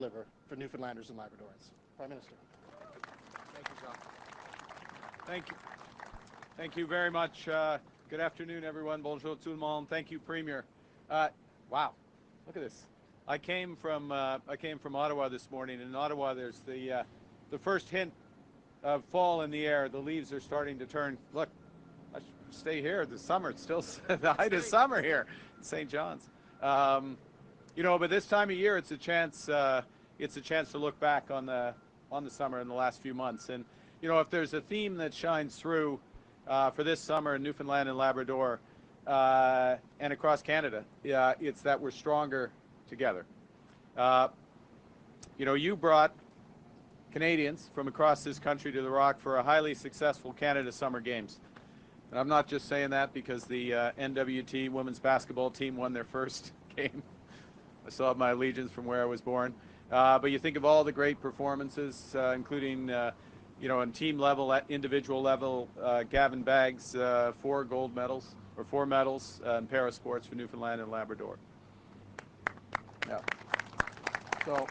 deliver for Newfoundlanders and Labradorans. Prime Minister. Thank you, John. Thank you. Thank you very much. Good afternoon, everyone. Bonjour tout le monde. Thank you, Premier. Wow, look at this. I came from Ottawa this morning. In Ottawa, there's the first hint of fall in the air. The leaves are starting to turn. Look, I should stay here. The summer, it's still the height of summer here in St. John's. You know, but this time of year, it's a chance to look back on the summer in the last few months. And you know, if there's a theme that shines through for this summer in Newfoundland and Labrador and across Canada, it's that we're stronger together. You know, you brought Canadians from across this country to the Rock for a highly successful Canada Summer Games. And I'm not just saying that because the NWT women's basketball team won their first game. I still have my allegiance from where I was born. But you think of all the great performances, including, you know, on team level, at individual level, Gavin Baggs, 4 gold medals, or 4 medals in para sports for Newfoundland and Labrador. Yeah. So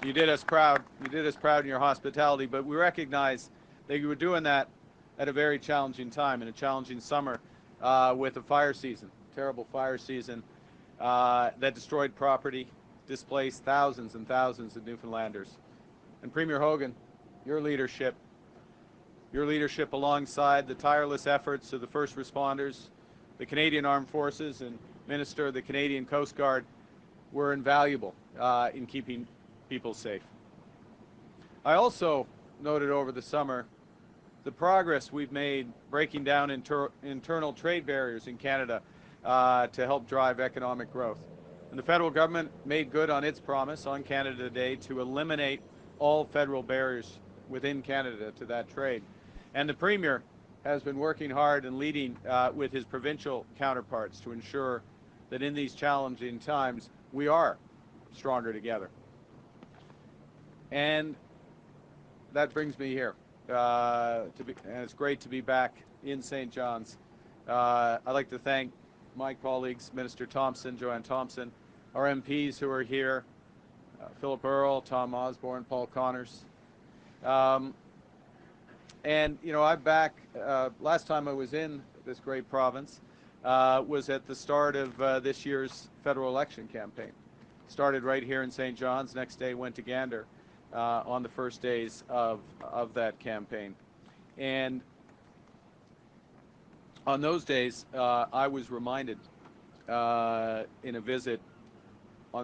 you did us proud. You did us proud in your hospitality, but we recognize that you were doing that at a very challenging time, in a challenging summer with a fire season, terrible fire season that destroyed property, displaced thousands and thousands of Newfoundlanders. And Premier Hogan, your leadership alongside the tireless efforts of the first responders, the Canadian Armed Forces, and Minister of the Canadian Coast Guard were invaluable in keeping people safe. I also noted over the summer the progress we've made breaking down internal trade barriers in Canada to help drive economic growth. And the federal government made good on its promise on Canada Day to eliminate all federal barriers within Canada to that trade. And the Premier has been working hard and leading with his provincial counterparts to ensure that in these challenging times we are stronger together. And that brings me here. And it's great to be back in St. John's. I'd like to thank my colleagues, Minister Thompson, Joanne Thompson, our MPs who are here, Philip Earle, Tom Osborne, Paul Connors. And, you know, I'm back, last time I was in this great province was at the start of this year's federal election campaign. Started right here in St. John's, next day went to Gander on the first days of that campaign. And on those days, I was reminded in a visit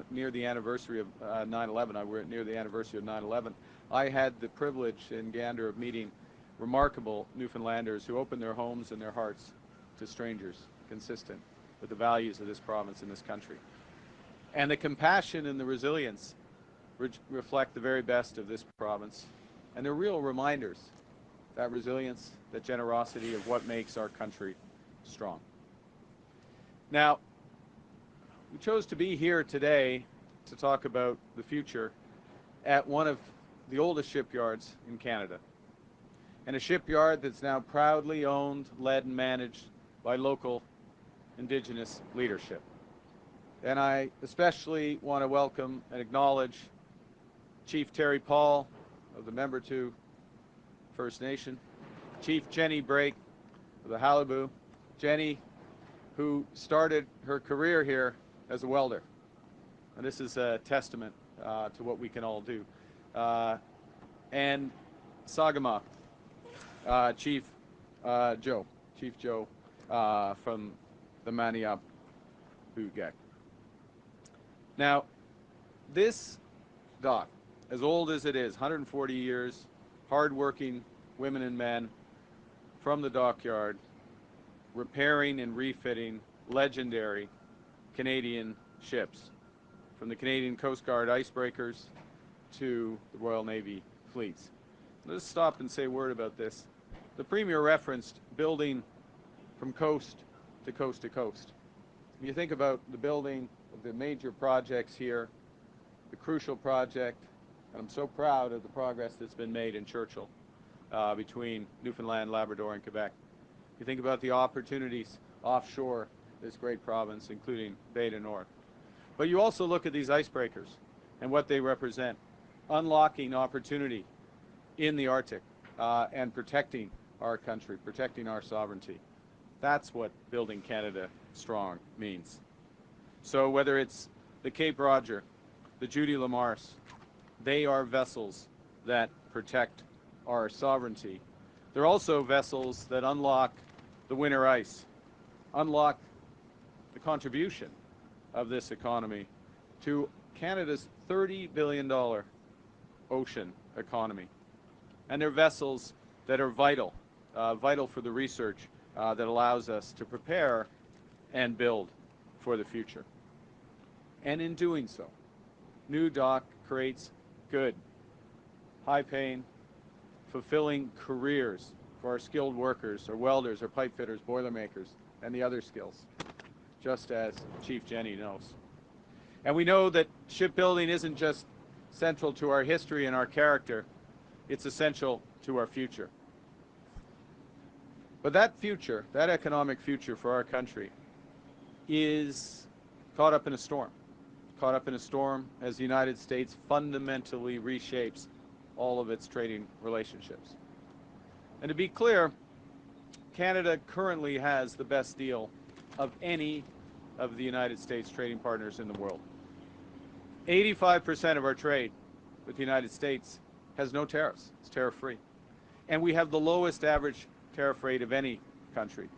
near the anniversary of 9/11, we're near the anniversary of 9/11, I had the privilege in Gander of meeting remarkable Newfoundlanders who opened their homes and their hearts to strangers, consistent with the values of this province and this country. And the compassion and the resilience reflect the very best of this province. And they're real reminders, that resilience, that generosity of what makes our country strong. Now, we chose to be here today to talk about the future at one of the oldest shipyards in Canada, and a shipyard that's now proudly owned, led, and managed by local Indigenous leadership. And I especially want to welcome and acknowledge Chief Terry Paul of the Member 2 First Nation, Chief Jenny Brake of the Halibu. Jenny, who started her career here as a welder. And this is a testament to what we can all do. And Sagama, Chief Joe from the Maniap Hugak. Now, this dock, as old as it is, 140 years, hard-working women and men from the dockyard, repairing and refitting legendary Canadian ships, from the Canadian Coast Guard icebreakers to the Royal Navy fleets. Let's stop and say a word about this. The Premier referenced building from coast to coast to coast. When you think about the building of the major projects here, the crucial project, and I'm so proud of the progress that's been made in Churchill between Newfoundland, Labrador, and Quebec. You think about the opportunities offshore this great province, including Bay du Nord. But you also look at these icebreakers and what they represent, unlocking opportunity in the Arctic and protecting our country, protecting our sovereignty. That's what building Canada strong means. So whether it's the Cape Roger, the Judy Lamars, they are vessels that protect our sovereignty. They're also vessels that unlock the winter ice, unlock the contribution of this economy to Canada's $30 billion ocean economy. And they're vessels that are vital, vital for the research that allows us to prepare and build for the future. And in doing so, New Dock creates good, high-paying, fulfilling careers for our skilled workers, our welders, our pipe fitters, boiler makers, and the other skills, just as Chief Jenny knows. And we know that shipbuilding isn't just central to our history and our character, it's essential to our future. But that future, that economic future for our country, is caught up in a storm. Caught up in a storm as the United States fundamentally reshapes all of its trading relationships. And to be clear, Canada currently has the best deal of any of the United States trading partners in the world. 85% of our trade with the United States has no tariffs. It's tariff-free. And we have the lowest average tariff rate of any country.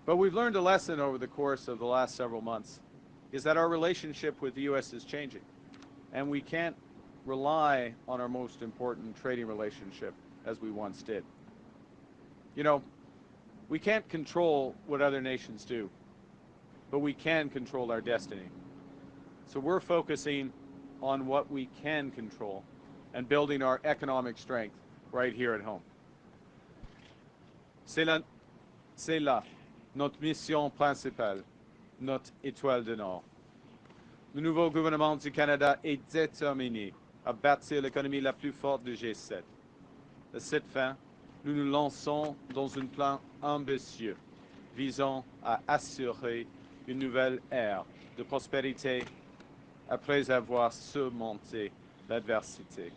But we've learned a lesson over the course of the last several months, is that our relationship with the U.S. is changing. And we can't rely on our most important trading relationship as we once did. You know, we can't control what other nations do, but we can control our destiny. So we're focusing on what we can control and building our economic strength right here at home. C'est là notre mission principale, notre étoile de nord. Le nouveau gouvernement du Canada est déterminé à bâtir l'économie la plus forte du G7. À cette fin, nous nous lançons dans un plan ambitieux visant à assurer une nouvelle ère de prospérité après avoir surmonté l'adversité.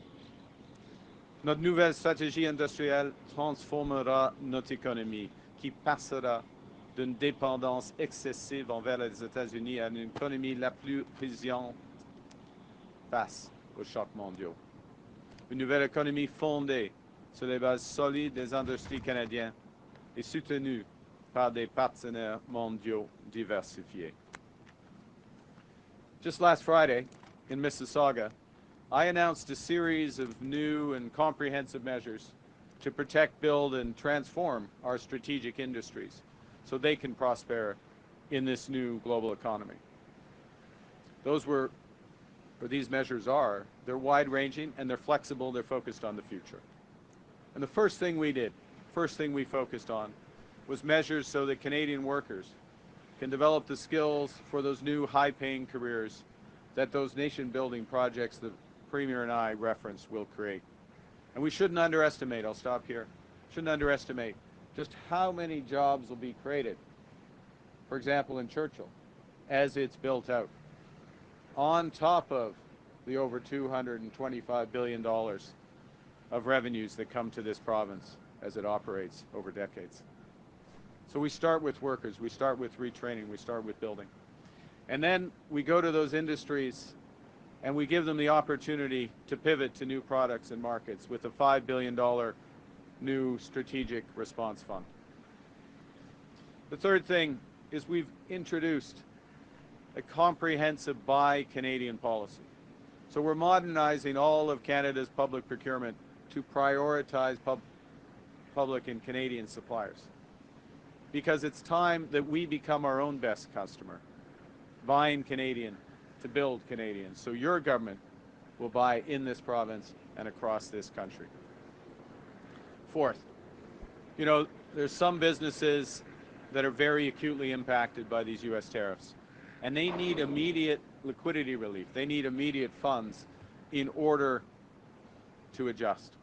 Notre nouvelle stratégie industrielle transformera notre économie, qui passera d'une dépendance excessive envers les États-Unis à une économie la plus résiliente face aux chocs mondiaux. Une nouvelle économie fondée sur les bases solides des industries canadiennes et soutenue par des partenaires mondiaux diversifiés. Just last Friday, in Mississauga, I announced a series of new and comprehensive measures to protect, build, and transform our strategic industries so they can prosper in this new global economy. These measures are, they're wide-ranging and they're flexible, they're focused on the future. And the first thing we focused on was measures so that Canadian workers can develop the skills for those new high-paying careers that those nation-building projects that Premier and I referenced will create. And we shouldn't underestimate, I'll stop here, shouldn't underestimate just how many jobs will be created, for example, in Churchill, as it's built out, on top of the over $225 billion of revenues that come to this province as it operates over decades. So we start with workers, we start with retraining, we start with building. And then we go to those industries and we give them the opportunity to pivot to new products and markets with a $5 billion new strategic response fund. The third thing is we've introduced a comprehensive Buy Canadian policy. So we're modernizing all of Canada's public procurement to prioritize public and Canadian suppliers. Because it's time that we become our own best customer, buying Canadian to build Canadian. So your government will buy in this province and across this country. Fourth, you know, there's some businesses that are very acutely impacted by these U.S. tariffs, and they need immediate liquidity relief. They need immediate funds in order to adjust.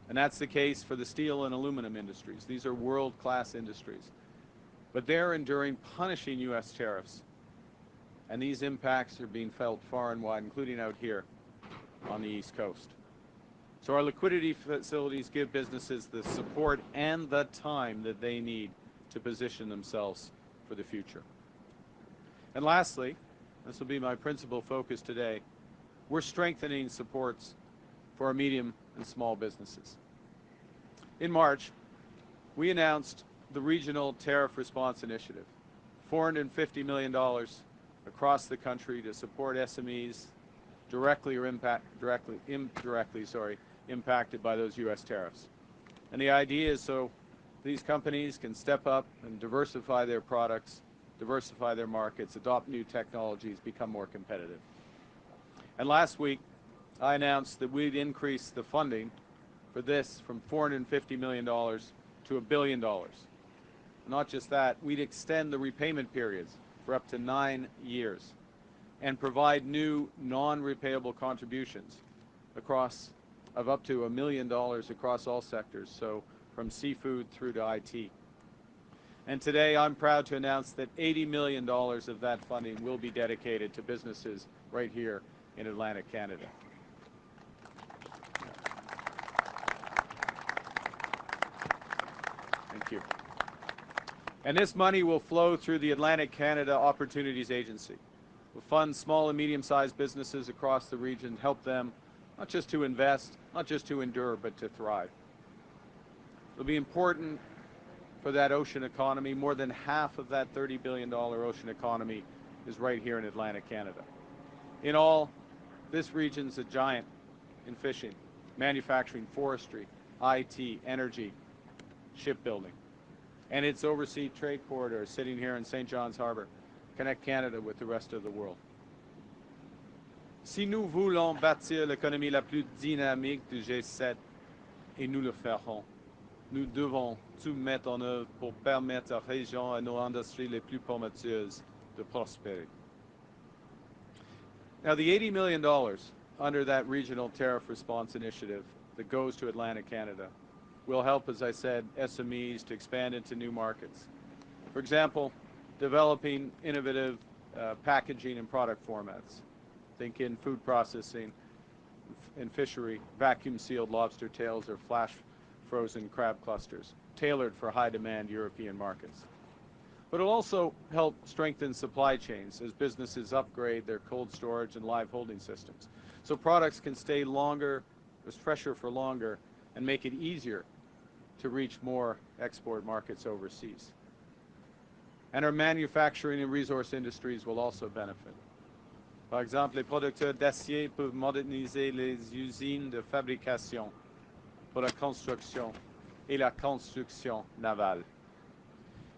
And that's the case for the steel and aluminum industries. These are world-class industries. But they're enduring punishing U.S. tariffs And these impacts are being felt far and wide, including out here on the East Coast. So our liquidity facilities give businesses the support and the time that they need to position themselves for the future. And lastly, this will be my principal focus today, we're strengthening supports for our medium and small businesses. In March, we announced the Regional Tariff Response Initiative, $450 million across the country to support SMEs directly or indirectly impacted by those U.S. tariffs. And the idea is so these companies can step up and diversify their products, diversify their markets, adopt new technologies, become more competitive. And last week, I announced that we'd increase the funding for this from $450 million to $1 billion. Not just that, we'd extend the repayment periods for up to 9 years and provide new non-repayable contributions of up to $1 million across all sectors, so from seafood through to IT. And today I'm proud to announce that $80 million of that funding will be dedicated to businesses right here in Atlantic Canada. Thank you. And this money will flow through the Atlantic Canada Opportunities Agency. We'll fund small and medium-sized businesses across the region, help them not just to invest, not just to endure, but to thrive. It'll be important for that ocean economy. More than half of that $30 billion ocean economy is right here in Atlantic Canada. In all, this region's a giant in fishing, manufacturing, forestry, IT, energy, shipbuilding. And its overseas trade corridors sitting here in St. John's Harbor connect Canada with the rest of the world. Si nous voulons bâtir l'économie la plus dynamique du G7, et nous le ferons, nous devons tout mettre en œuvre pour permettre à la région et à nos industries les plus prometteuses de prospérer. Now, the $80 million under that Regional Tariff Response Initiative that goes to Atlantic Canada will help, as I said, SMEs to expand into new markets. For example, developing innovative packaging and product formats. Think in food processing, in fishery, vacuum-sealed lobster tails or flash-frozen crab clusters, tailored for high-demand European markets. But it'll also help strengthen supply chains as businesses upgrade their cold storage and live holding systems, so products can stay longer, fresher for longer, and make it easier to reach more export markets overseas. And our manufacturing and resource industries will also benefit. Par exemple, les producteurs d'acier peuvent moderniser les usines de fabrication pour la construction et la construction navale.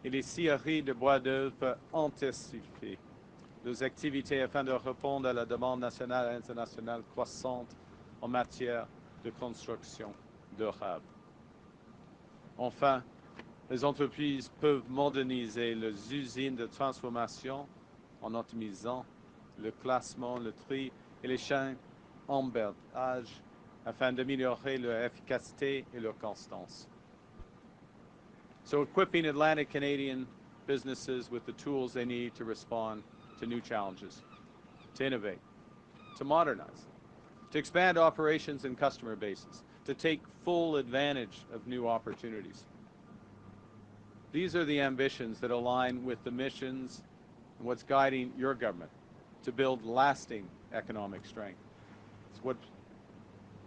Et les scieries de bois d'œuvre peuvent intensifier leurs activités afin de répondre à la demande nationale et internationale croissante en matière de construction durable. Enfin, les entreprises peuvent moderniser leurs usines de transformation en optimisant le classement, le tri et les chaînes d'emballage afin d'améliorer leur efficacité et leur constance. So equipping Atlantic Canadian businesses with the tools they need to respond to new challenges, to innovate, to modernize, to expand operations and customer bases, to take full advantage of new opportunities. These are the ambitions that align with the missions and what's guiding your government to build lasting economic strength. It's what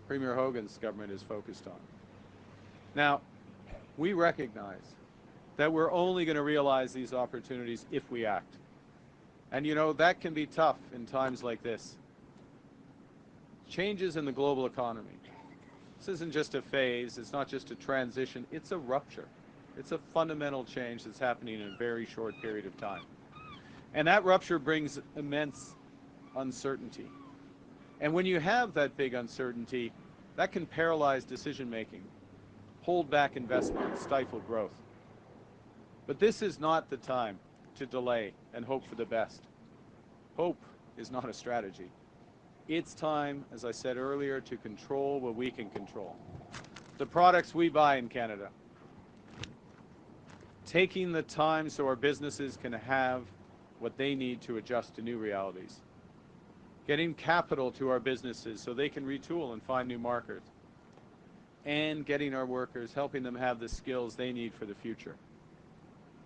Premier Hogan's government is focused on. Now, we recognize that we're only going to realize these opportunities if we act. And you know, that can be tough in times like this. Changes in the global economy. This isn't just a phase, it's not just a transition, it's a rupture. It's a fundamental change that's happening in a very short period of time. And that rupture brings immense uncertainty. And when you have that big uncertainty, that can paralyze decision-making, hold back investment, stifle growth. But this is not the time to delay and hope for the best. Hope is not a strategy. It's time, as I said earlier, to control what we can control. The products we buy in Canada. Taking the time so our businesses can have what they need to adjust to new realities. Getting capital to our businesses so they can retool and find new markets. And getting our workers, helping them have the skills they need for the future.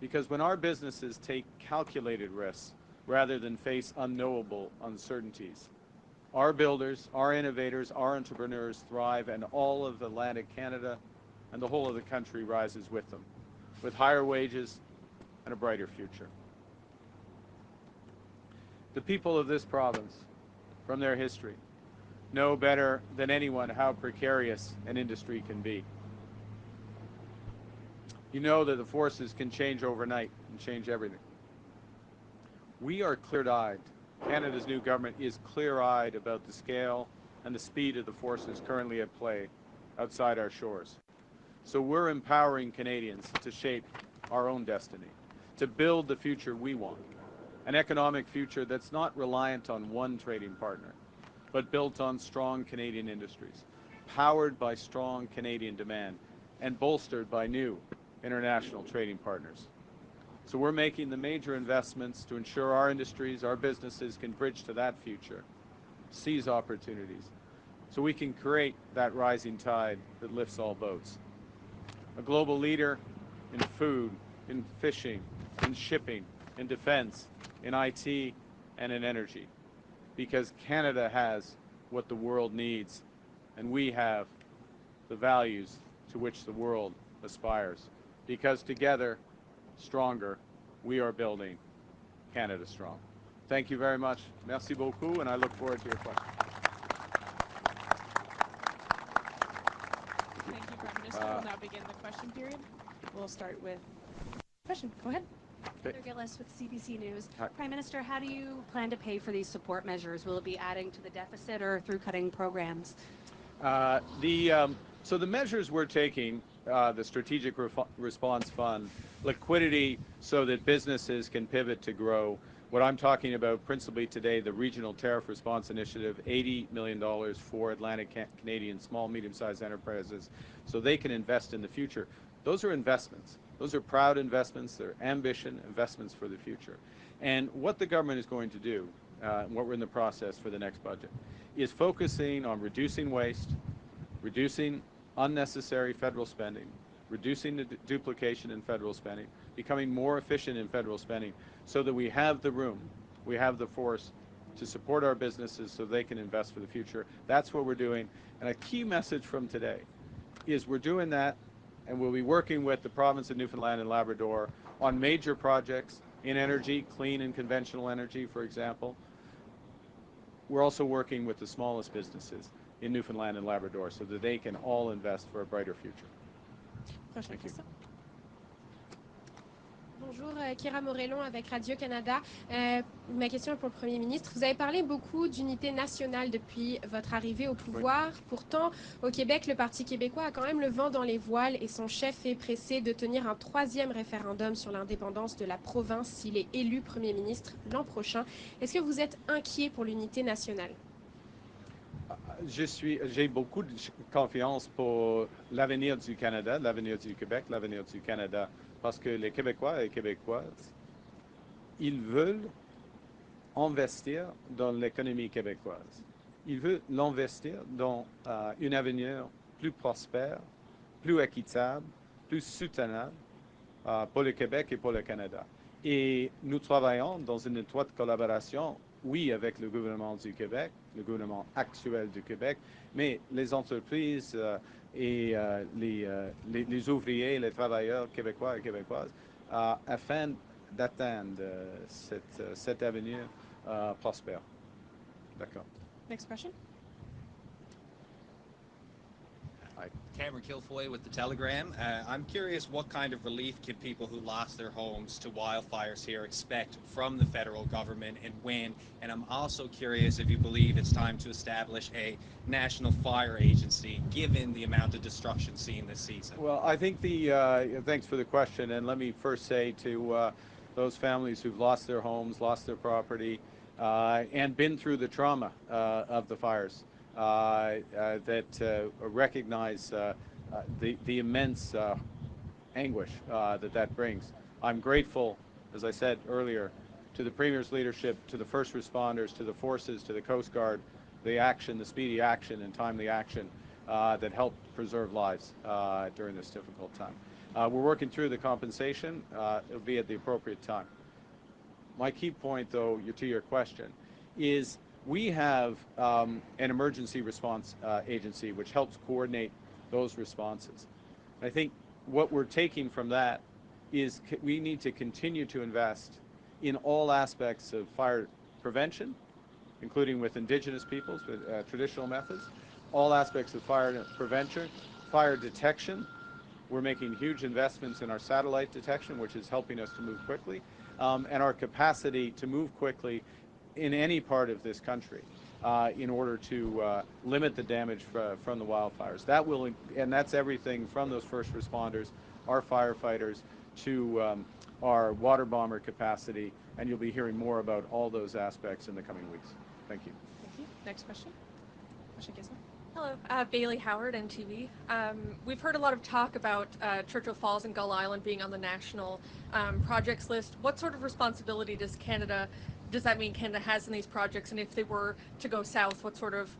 Because when our businesses take calculated risks rather than face unknowable uncertainties, our builders, our innovators, our entrepreneurs thrive, and all of Atlantic Canada and the whole of the country rises with them, with higher wages and a brighter future. The people of this province, from their history, know better than anyone how precarious an industry can be. You know that the forces can change overnight and change everything. We are clear-eyed. Canada's new government is clear-eyed about the scale and the speed of the forces currently at play outside our shores. So we're empowering Canadians to shape our own destiny, to build the future we want, an economic future that's not reliant on one trading partner, but built on strong Canadian industries, powered by strong Canadian demand, and bolstered by new international trading partners. So we're making the major investments to ensure our industries, our businesses can bridge to that future, seize opportunities, so we can create that rising tide that lifts all boats. A global leader in food, in fishing, in shipping, in defense, in IT, and in energy. Because Canada has what the world needs, and we have the values to which the world aspires. Because together, stronger, we are building Canada strong. Thank you very much. Merci beaucoup, and I look forward to your questions. Thank you, Prime Minister. We'll now begin the question period. We'll start with question. Go ahead. Heather Gillis with CBC News. Hi. Prime Minister, how do you plan to pay for these support measures? Will it be adding to the deficit or through cutting programs? So the measures we're taking, the Strategic Response Fund, liquidity so that businesses can pivot to grow. What I'm talking about principally today, the Regional Tariff Response Initiative, $80 million for Atlantic Canadian small, medium-sized enterprises so they can invest in the future. Those are investments. Those are proud investments. They're ambition investments for the future. And what the government is going to do, what we're in the process for the next budget, is focusing on reducing waste, reducing unnecessary federal spending, reducing the duplication in federal spending, becoming more efficient in federal spending so that we have the room, we have the force to support our businesses so they can invest for the future. That's what we're doing. And a key message from today is we're doing that, and we'll be working with the province of Newfoundland and Labrador on major projects in energy, clean and conventional energy, for example. We're also working with the smallest businesses in Newfoundland and Labrador so that they can all invest for a brighter future. Prochaine question. Bonjour, Kira Morellon avec Radio-Canada. Ma question est pour le Premier ministre. Vous avez parlé beaucoup d'unité nationale depuis votre arrivée au pouvoir. Oui. Pourtant, au Québec, le Parti québécois a quand même le vent dans les voiles et son chef est pressé de tenir un 3e référendum sur l'indépendance de la province s'il est élu Premier ministre l'an prochain. Est-ce que vous êtes inquiet pour l'unité nationale? J'ai beaucoup de confiance pour l'avenir du Canada, l'avenir du Québec, l'avenir du Canada, parce que les Québécois et Québécoises, ils veulent investir dans l'économie québécoise. Ils veulent l'investir dans un avenir plus prospère, plus équitable, plus soutenable pour le Québec et pour le Canada. Et nous travaillons dans une étroite collaboration, oui, avec le gouvernement du Québec, le gouvernement actuel du Québec, mais les entreprises et les ouvriers, les travailleurs québécois et québécoises, afin d'atteindre cet avenir prospère. D'accord. Next question. Cameron Kilfoy with the Telegram. I'm curious, what kind of relief can people who lost their homes to wildfires here expect from the federal government and when? And I'm also curious if you believe it's time to establish a national fire agency, given the amount of destruction seen this season. Well, I think thanks for the question, and let me first say to those families who've lost their homes, lost their property, and been through the trauma of the fires, that recognize the immense anguish that brings. I'm grateful, as I said earlier, to the Premier's leadership, to the first responders, to the forces, to the Coast Guard, the action, the speedy action and timely action that helped preserve lives during this difficult time. We're working through the compensation. It'll be at the appropriate time. My key point, though, to your question, is we have an emergency response agency which helps coordinate those responses. I think what we're taking from that is we need to continue to invest in all aspects of fire prevention, including with Indigenous peoples, with traditional methods, all aspects of fire prevention, fire detection. We're making huge investments in our satellite detection, which is helping us to move quickly, and our capacity to move quickly in any part of this country in order to limit the damage from the wildfires. That will, and that's everything from those first responders, our firefighters, to our water bomber capacity, and you'll be hearing more about all those aspects in the coming weeks. Thank you. Thank you. Next question. Question Kisma. Hello, Bailey Howard, NTV. We've heard a lot of talk about Churchill Falls and Gull Island being on the national projects list. What sort of responsibility does that mean Canada has in these projects? And if they were to go south, what sort of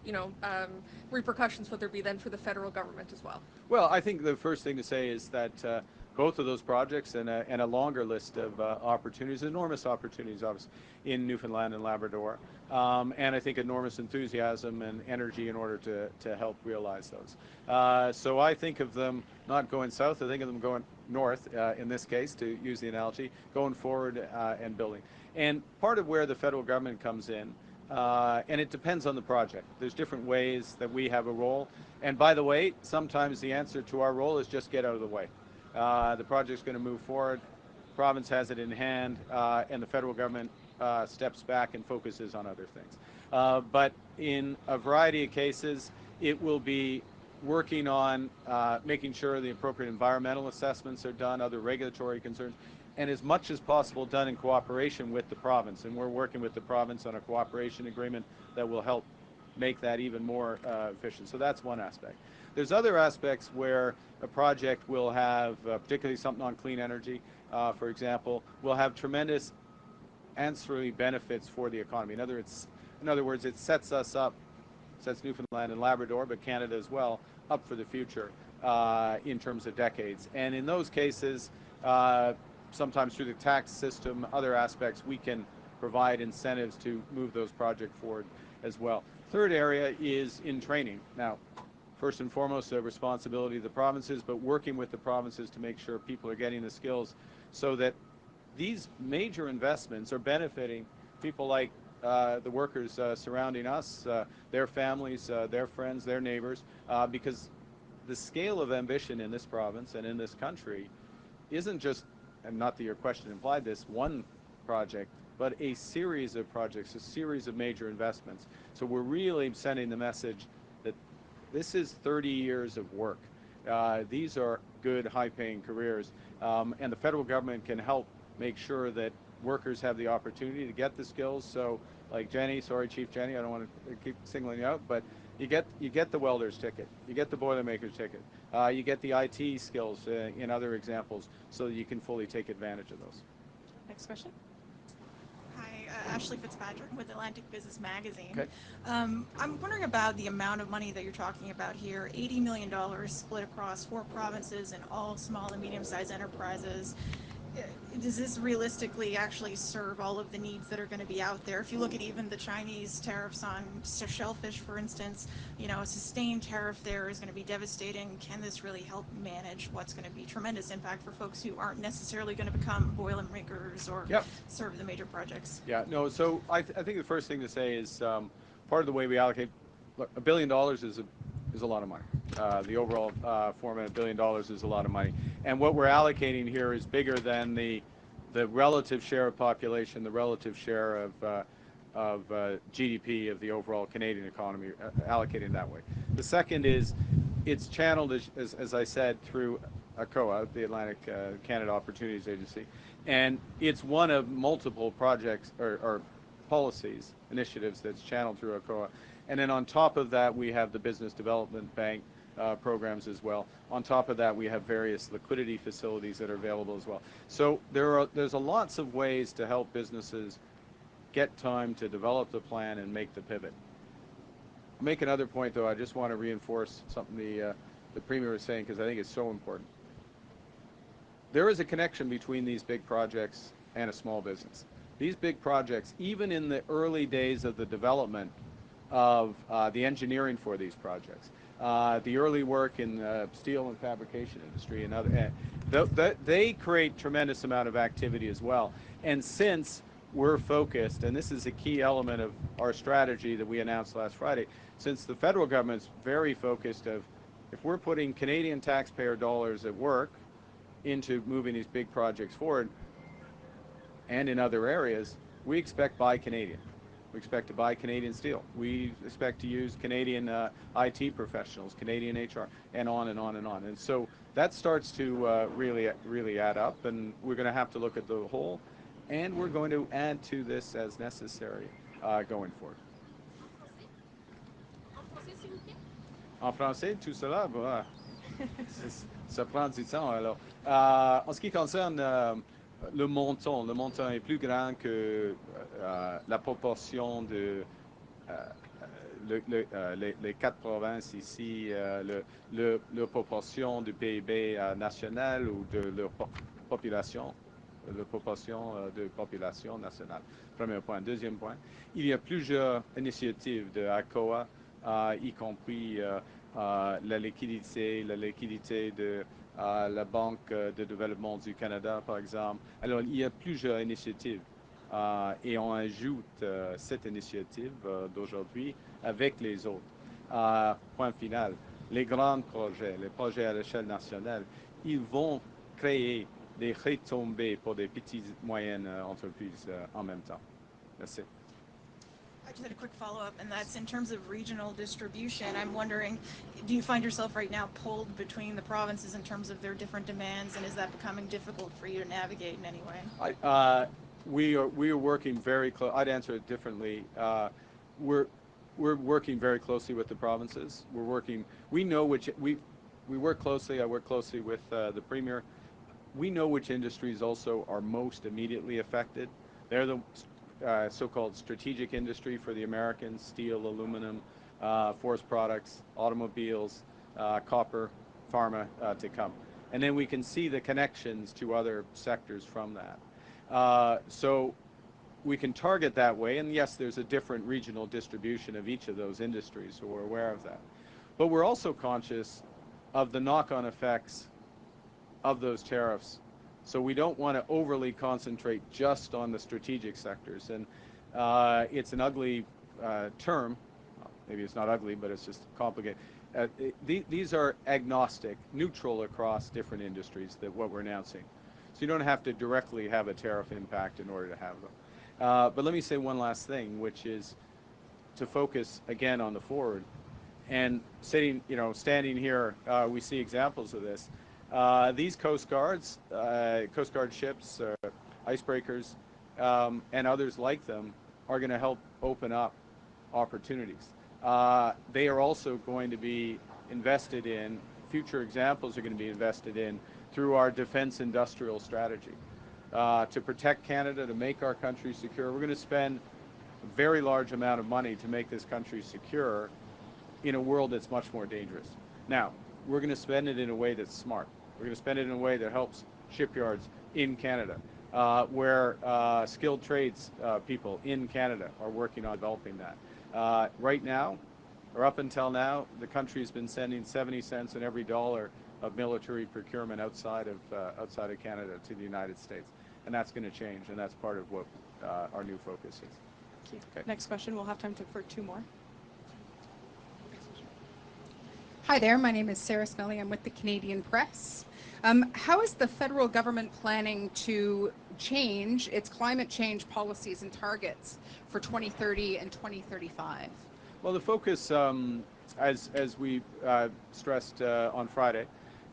repercussions would there be then for the federal government as well? Well, I think the first thing to say is that both of those projects and a longer list of opportunities, enormous opportunities, obviously, in Newfoundland and Labrador, and I think enormous enthusiasm and energy in order to help realize those. So I think of them not going south, I think of them going north, in this case, to use the analogy, going forward and building. And part of where the federal government comes in, and it depends on the project. There's different ways that we have a role. And by the way, sometimes the answer to our role is just get out of the way. The project's going to move forward, province has it in hand, and the federal government steps back and focuses on other things. But in a variety of cases, it will be working on making sure the appropriate environmental assessments are done, other regulatory concerns, and as much as possible done in cooperation with the province. And we're working with the province on a cooperation agreement that will help make that even more efficient. So that's one aspect. There's other aspects where a project will have, particularly something on clean energy, for example, will have tremendous ancillary benefits for the economy. In other words, it sets us up, sets Newfoundland and Labrador, but Canada as well, up for the future in terms of decades. And in those cases, sometimes through the tax system, other aspects, we can provide incentives to move those projects forward as well. Third area is in training. Now, first and foremost, the responsibility of the provinces, but working with the provinces to make sure people are getting the skills so that these major investments are benefiting people like the workers surrounding us, their families, their friends, their neighbors, because the scale of ambition in this province and in this country isn't just, and not that your question implied this, one project, but a series of projects, a series of major investments. So we're really sending the message that this is 30 years of work. These are good, high-paying careers, and the federal government can help make sure that workers have the opportunity to get the skills. So, like Jenny, sorry, Chief Jenny, I don't want to keep singling you out, but you get the welder's ticket, you get the boilermaker's ticket, you get the IT skills in other examples, so that you can fully take advantage of those. Next question. Hi, Ashley Fitzpatrick with Atlantic Business Magazine. Okay. I'm wondering about the amount of money that you're talking about here. $80 million split across 4 provinces and all small and medium-sized enterprises. Does this realistically actually serve all of the needs that are going to be out there? If you look at even the Chinese tariffs on shellfish, for instance, a sustained tariff there is going to be devastating. Can this really help manage what's going to be tremendous impact for folks who aren't necessarily going to become boilermakers or serve the major projects? Yeah, no, so I think the first thing to say is part of the way we allocate, look, $1 billion is a lot of money. The overall format, $1 billion is a lot of money. And what we're allocating here is bigger than the relative share of population, the relative share of GDP of the overall Canadian economy, allocated that way. The second is it's channeled, as I said, through ACOA, the Atlantic Canada Opportunities Agency, and it's one of multiple projects or policies, initiatives that's channeled through ACOA. And then on top of that, we have the Business Development Bank programs as well. On top of that, we have various liquidity facilities that are available as well. So there's lots of ways to help businesses get time to develop the plan and make the pivot. I'll make another point, though. I just want to reinforce something the Premier was saying, because I think it's so important. There is a connection between these big projects and a small business. These big projects, even in the early days of the development of the engineering for these projects, the early work in the steel and fabrication industry and other, they create tremendous amount of activity as well. And since we're focused, and this is a key element of our strategy that we announced last Friday, since the federal government's very focused of, if we're putting Canadian taxpayer dollars at work into moving these big projects forward, and in other areas, we expect buy Canadian. We expect to buy Canadian steel. We expect to use Canadian IT professionals, Canadian HR, and on and on and on. And so that starts to really add up, and we're going to have to look at the whole, and we're going to add to this as necessary going forward. En français, tout cela, ça prend du temps. Alors, en ce qui concerne le montant est plus grand que la proportion de les 4 provinces ici, la proportion du PIB national ou de leur population, la proportion de population nationale. Premier point. Deuxième point, il y a plusieurs initiatives de ACOA, y compris la liquidité de la Banque de développement du Canada, par exemple. Alors, il y a plusieurs initiatives et on ajoute cette initiative d'aujourd'hui avec les autres. Point final, les grands projets, les projets à l'échelle nationale, ils vont créer des retombées pour des petites et moyennes entreprises en même temps. Merci. I just had a quick follow-up, and that's in terms of regional distribution. I'm wondering, do you find yourself right now pulled between the provinces in terms of their different demands, and is that becoming difficult for you to navigate in any way? We are working very close. I'd answer it differently. We're working very closely with the provinces. We're working. We know which we work closely. I work closely with the Premier. We know which industries also are most immediately affected. They're the so-called strategic industry for the Americans: steel, aluminum, forest products, automobiles, copper, pharma to come. And then we can see the connections to other sectors from that. So we can target that way. And yes, there's a different regional distribution of each of those industries, so we're aware of that. But we're also conscious of the knock-on effects of those tariffs. So we don't want to overly concentrate just on the strategic sectors. And it's an ugly term. Maybe it's not ugly, but it's just complicated. These are agnostic, neutral across different industries, that what we're announcing. So you don't have to directly have a tariff impact in order to have them. But let me say one last thing, which is to focus again on the forward. And standing here, we see examples of this. These Coast Guard ships, icebreakers, and others like them are going to help open up opportunities. They are also going to be invested in, future examples are going to be invested in through our defense industrial strategy. To protect Canada, to make our country secure, we're going to spend a very large amount of money to make this country secure in a world that's much more dangerous. Now, we're going to spend it in a way that's smart. We're going to spend it in a way that helps shipyards in Canada, where skilled trades people in Canada are working on developing that. Right now, or up until now, the country's been sending 70 cents in every dollar of military procurement outside of Canada to the United States. And that's going to change, and that's part of what our new focus is. Thank you. Okay. Next question. We'll have time for 2 more. Hi there, my name is Sarah Smelly. I'm with the Canadian Press. How is the federal government planning to change its climate change policies and targets for 2030 and 2035? Well, the focus, as we stressed on Friday,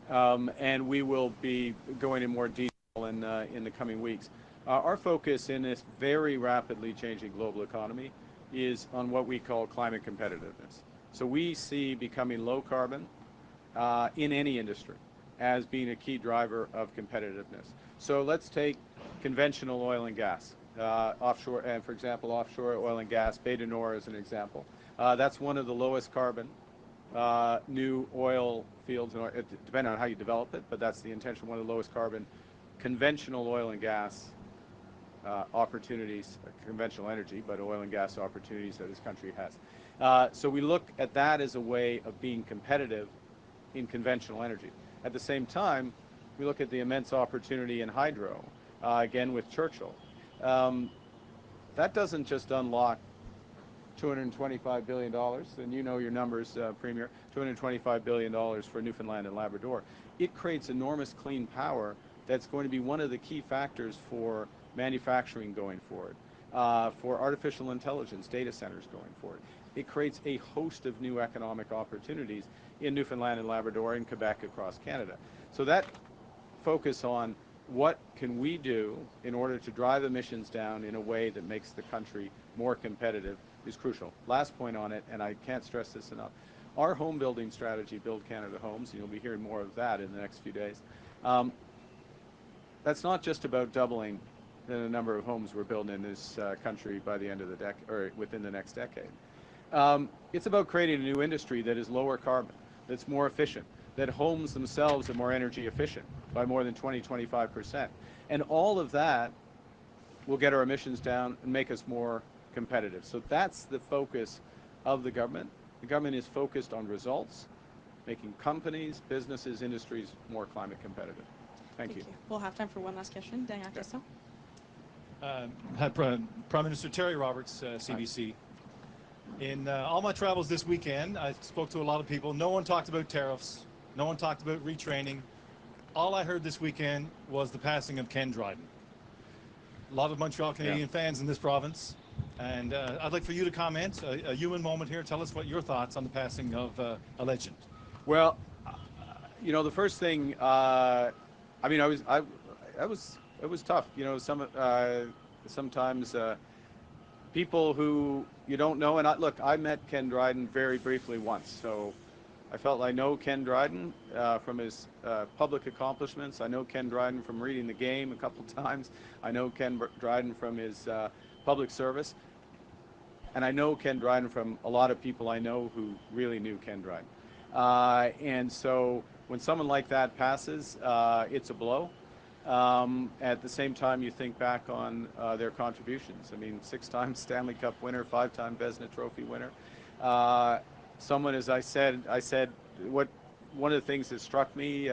and we will be going in more detail in the coming weeks, our focus in this very rapidly changing global economy is on what we call climate competitiveness. So we see becoming low carbon in any industry as being a key driver of competitiveness. So let's take conventional oil and gas, offshore, and for example, offshore oil and gas, Bay du Nord as an example. That's one of the lowest carbon new oil fields, depending on how you develop it, but that's the intention, one of the lowest carbon conventional oil and gas opportunities, conventional energy, but oil and gas opportunities that this country has. So we look at that as a way of being competitive in conventional energy. At the same time, we look at the immense opportunity in hydro, again with Churchill. That doesn't just unlock $225 billion, and you know your numbers, Premier, $225 billion for Newfoundland and Labrador. It creates enormous clean power that's going to be one of the key factors for manufacturing going forward, for artificial intelligence, data centers going forward. It creates a host of new economic opportunities in Newfoundland and Labrador and Quebec across Canada. So that focus on what can we do in order to drive emissions down in a way that makes the country more competitive is crucial. Last point on it, and I can't stress this enough, our home building strategy, Build Canada Homes, and you'll be hearing more of that in the next few days, that's not just about doubling the number of homes we're building in this country by the end of the decade, or within the next decade. It's about creating a new industry that is lower carbon, that's more efficient, that homes themselves are more energy efficient by more than 20-25%. And all of that will get our emissions down and make us more competitive. So that's the focus of the government. The government is focused on results, making companies, businesses, industries more climate competitive. Thank you. We'll have time for one last question. Dernière question. Prime Minister Terry Roberts, CBC. In all my travels this weekend, I spoke to a lot of people. No one talked about tariffs. No one talked about retraining. All I heard this weekend was the passing of Ken Dryden. A lot of Montreal Canadian fans in this province. And I'd like for you to comment, a human moment here. Tell us what your thoughts on the passing of a legend. Well, you know, the first thing, I mean, it was tough. You know, sometimes people who you don't know, and look, I met Ken Dryden very briefly once, so I felt I know Ken Dryden from his public accomplishments. I know Ken Dryden from reading the game a couple times. I know Ken Dryden from his public service. And I know Ken Dryden from a lot of people I know who really knew Ken Dryden. And so when someone like that passes, it's a blow. At the same time, you think back on their contributions. I mean, 6-time Stanley Cup winner, 5-time Vezina Trophy winner. Someone, as I said, one of the things that struck me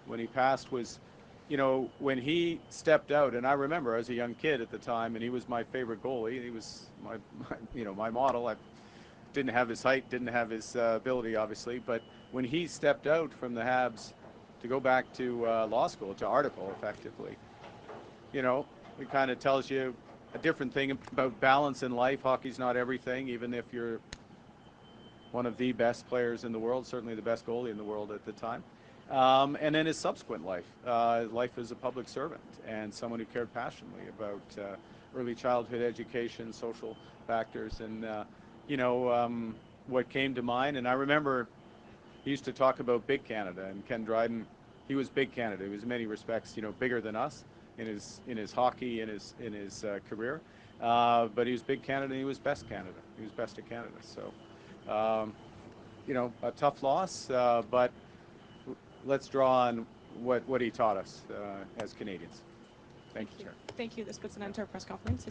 when he passed was, you know, when he stepped out, and I remember I was a young kid at the time, and he was my favorite goalie. He was my model. I didn't have his height, didn't have his ability, obviously, but when he stepped out from the Habs to go back to law school, to article, effectively, you know, it kind of tells you a different thing about balance in life. Hockey's not everything, even if you're one of the best players in the world, certainly the best goalie in the world at the time. And then his subsequent life, life as a public servant and someone who cared passionately about early childhood education, social factors, and you know, what came to mind. And I remember he used to talk about Big Canada, and Ken Dryden, he was Big Canada. He was in many respects, you know, bigger than us in his hockey, in his career. But he was Big Canada, and he was best Canada. He was best of Canada. So, you know, a tough loss, but let's draw on what he taught us as Canadians. Thank you, Chair. Thank you. This puts an end to our press conference.